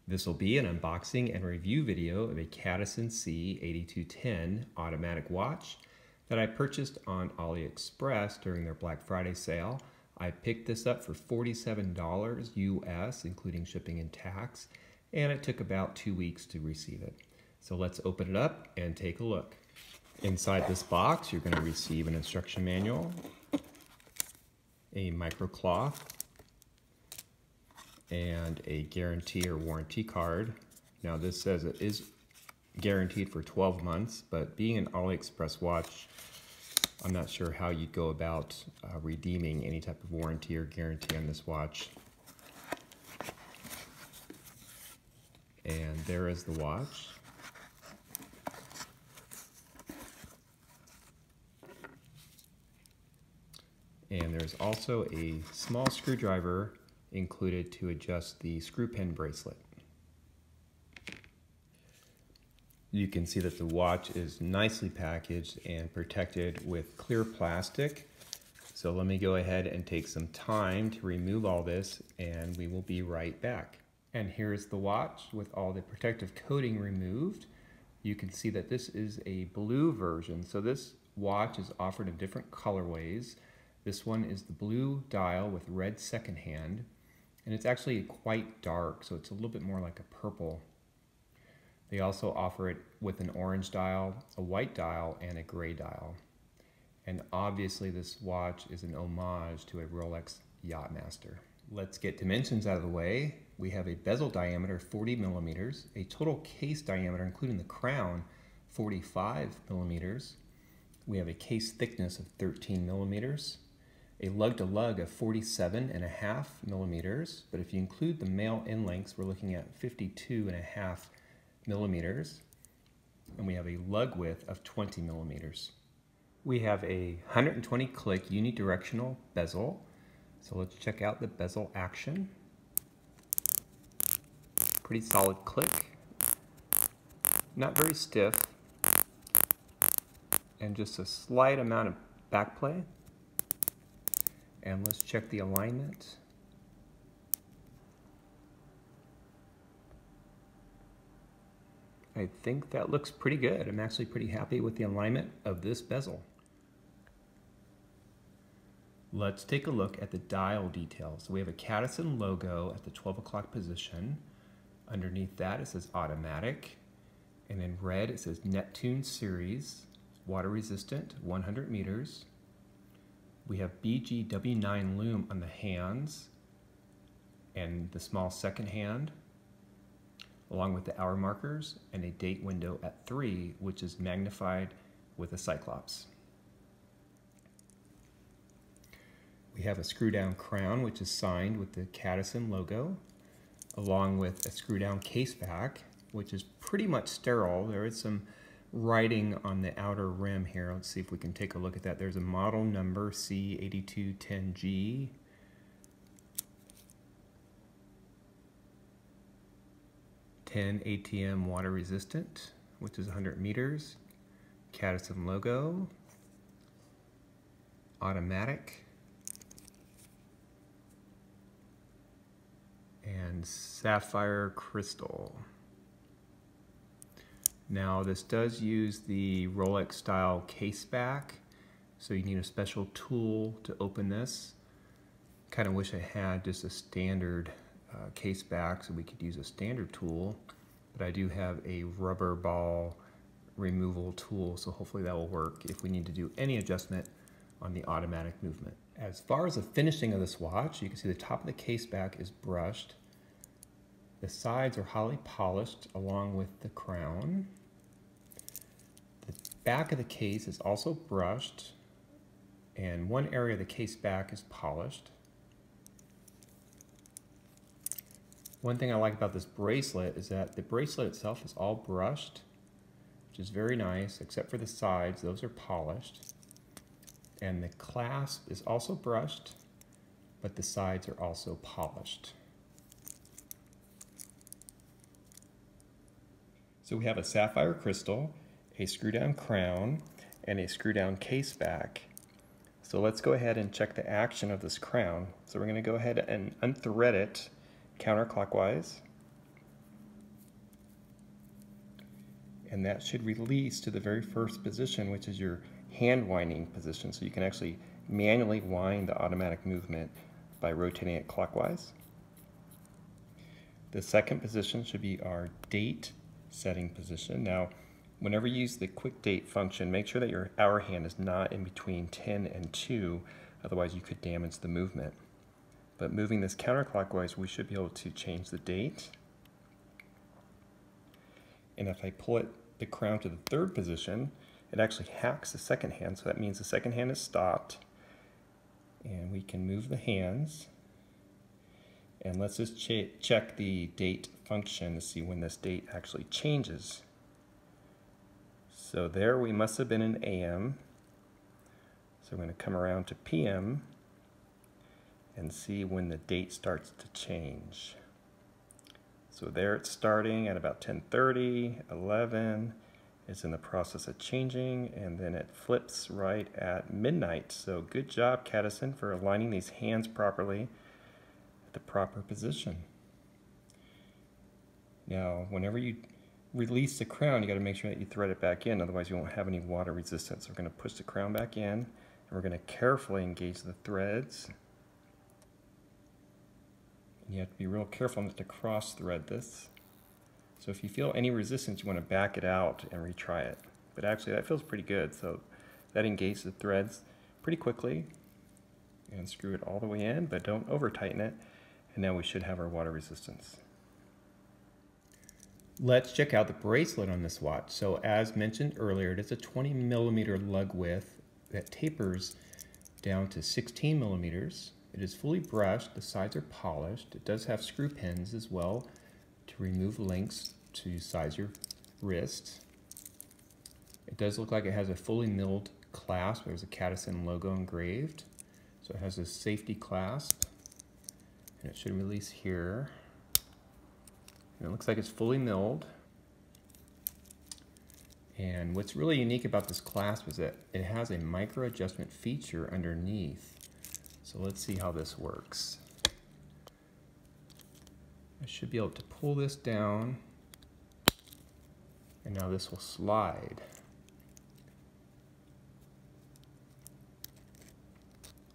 This will be an unboxing and review video of a Cadisen C8210 automatic watch that I purchased on Aliexpress during their Black Friday sale. I picked this up for $47 US, including shipping and tax, and it took about 2 weeks to receive it. So let's open it up and take a look. Inside this box, you're going to receive an instruction manual, a microcloth, and a guarantee or warranty card. Now this says it is guaranteed for 12 months, but being an Aliexpress watch, I'm not sure how you'd go about redeeming any type of warranty or guarantee on this watch. And there is the watch. And there's also a small screwdriver included to adjust the screw pin bracelet. You can see that the watch is nicely packaged and protected with clear plastic. So let me go ahead and take some time to remove all this, and we will be right back. And here's the watch with all the protective coating removed. You can see that this is a blue version. So this watch is offered in different colorways. This one is the blue dial with red second hand, and it's actually quite dark, so it's a little bit more like a purple. They also offer it with an orange dial, a white dial, and a gray dial. And obviously this watch is an homage to a Rolex Yacht Master. Let's get dimensions out of the way. We have a bezel diameter 40 millimeters, a total case diameter including the crown 45 millimeters. We have a case thickness of 13 millimeters. A lug-to-lug of 47.5 millimeters, but if you include the male end lengths, we're looking at 52.5 millimeters, and we have a lug width of 20 millimeters. We have a 120 click unidirectional bezel, so let's check out the bezel action. Pretty solid click, not very stiff, and just a slight amount of backplay. And let's check the alignment. I think that looks pretty good. I'm actually pretty happy with the alignment of this bezel. Let's take a look at the dial details. So we have a Cadisen logo at the 12 o'clock position. Underneath that it says automatic, and in red it says Neptune series, water resistant, 100 meters. We have BGW9 lume on the hands and the small second hand, along with the hour markers and a date window at 3, which is magnified with a cyclops. We have a screw down crown, which is signed with the Cadisen logo, along with a screw down case back, which is pretty much sterile. There is some writing on the outer rim here. Let's see if we can take a look at that. There's a model number C8210G. ATM water resistant, which is 100 meters. Cadisen logo. Automatic. And sapphire crystal. Now this does use the Rolex style case back, so you need a special tool to open this. Kind of wish I had just a standard case back so we could use a standard tool, but I do have a rubber ball removal tool, so hopefully that will work if we need to do any adjustment on the automatic movement. As far as the finishing of this watch, you can see the top of the case back is brushed. The sides are highly polished along with the crown. The back of the case is also brushed, and one area of the case back is polished. One thing I like about this bracelet is that the bracelet itself is all brushed, which is very nice, except for the sides. Those are polished. And the clasp is also brushed, but the sides are also polished. So we have a sapphire crystal, a screw down crown, and a screw down case back. So let's go ahead and check the action of this crown. So we're going to go ahead and unthread it counterclockwise. and that should release to the very first position, which is your hand winding position. So you can actually manually wind the automatic movement by rotating it clockwise. The second position should be our date setting position. Now, whenever you use the quick date function, make sure that your hour hand is not in between 10 and 2, otherwise you could damage the movement. But moving this counterclockwise, we should be able to change the date. And if I pull the crown to the third position, it actually hacks the second hand, so that means the second hand is stopped. And we can move the hands. And let's just check the date function to see when this date actually changes. So there we must have been in AM. So we're going to come around to PM and see when the date starts to change. So there it's starting at about 10:30, 11. It's in the process of changing, and then it flips right at midnight. So good job, Cadisen, for aligning these hands properly at the proper position. Now, whenever you release the crown, you got to make sure that you thread it back in, otherwise you won't have any water resistance. So we're going to push the crown back in, and we're going to carefully engage the threads. And you have to be real careful not to cross thread this. So if you feel any resistance, you want to back it out and retry it. But actually that feels pretty good, so that engages the threads pretty quickly. And screw it all the way in, but don't over tighten it. And now we should have our water resistance. Let's check out the bracelet on this watch. So as mentioned earlier, it is a 20mm lug width that tapers down to 16mm. It is fully brushed, the sides are polished. It does have screw pins as well to remove links to size your wrist. It does look like it has a fully milled clasp. There's a Cadisen logo engraved. So it has a safety clasp, and it should release here. And it looks like it's fully milled. And what's really unique about this clasp is that it has a micro adjustment feature underneath. So let's see how this works. I should be able to pull this down, and now this will slide.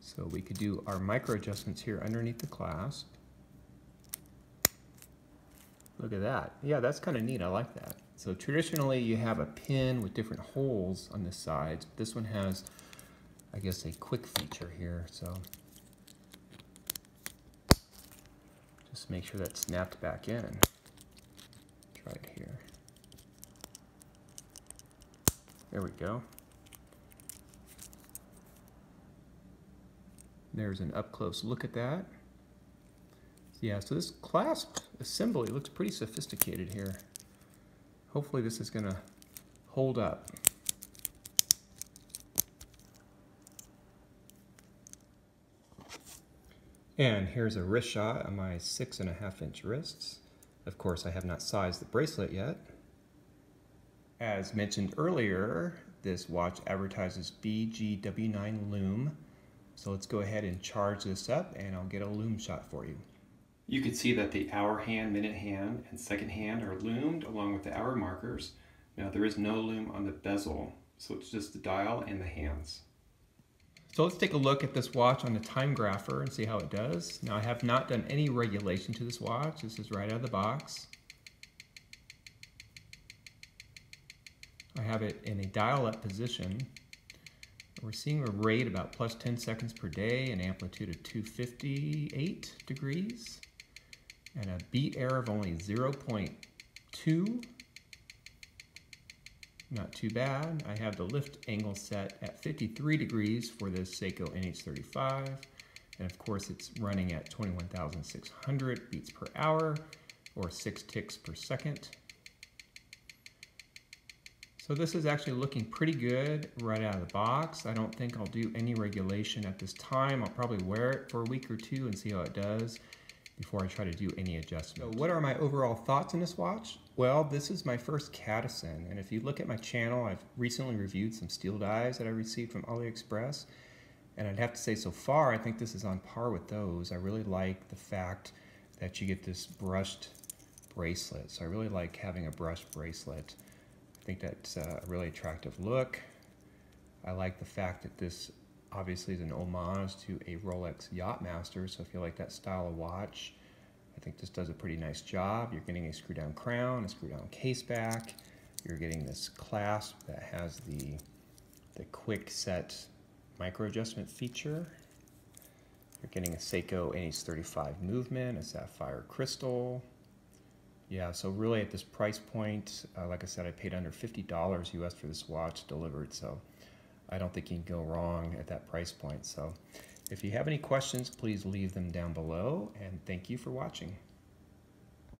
So we could do our micro adjustments here underneath the clasp. Look at that. Yeah, that's kind of neat. I like that. So traditionally you have a pin with different holes on the sides. This one has, I guess, a quick feature here. So just make sure that's snapped back in. Try it here. There we go. There's an up-close look at that. Yeah, so this clasp assembly looks pretty sophisticated here. Hopefully this is gonna hold up. And here's a wrist shot on my 6.5-inch wrists. Of course, I have not sized the bracelet yet. As mentioned earlier, this watch advertises BGW9 lume. So let's go ahead and charge this up and I'll get a lume shot for you. You can see that the hour hand, minute hand, and second hand are lumed along with the hour markers. Now there is no lume on the bezel, so it's just the dial and the hands. So let's take a look at this watch on the Timegrapher and see how it does. Now I have not done any regulation to this watch. This is right out of the box. I have it in a dial-up position. We're seeing a rate about plus 10 seconds per day, an amplitude of 258 degrees, and a beat error of only 0.2. Not too bad. I have the lift angle set at 53 degrees for this Seiko NH35, and of course it's running at 21,600 beats per hour, or 6 ticks per second. So this is actually looking pretty good right out of the box. I don't think I'll do any regulation at this time. I'll probably wear it for a week or two and see how it does before I try to do any adjustments. So what are my overall thoughts on this watch? Well, this is my first Cadisen, and if you look at my channel, I've recently reviewed some steel dies that I received from Aliexpress, and I'd have to say so far I think this is on par with those. I really like the fact that you get this brushed bracelet, so I really like having a brushed bracelet. I think that's a really attractive look. I like the fact that this obviously is an homage to a Rolex Yacht Master, so if you like that style of watch, I think this does a pretty nice job. You're getting a screw down crown, a screw down case back. You're getting this clasp that has the quick set micro adjustment feature. You're getting a Seiko NH35 movement, a sapphire crystal. Yeah, so really at this price point, like I said, I paid under $50 US for this watch delivered, so I don't think you can go wrong at that price point. So if you have any questions, please leave them down below, and thank you for watching.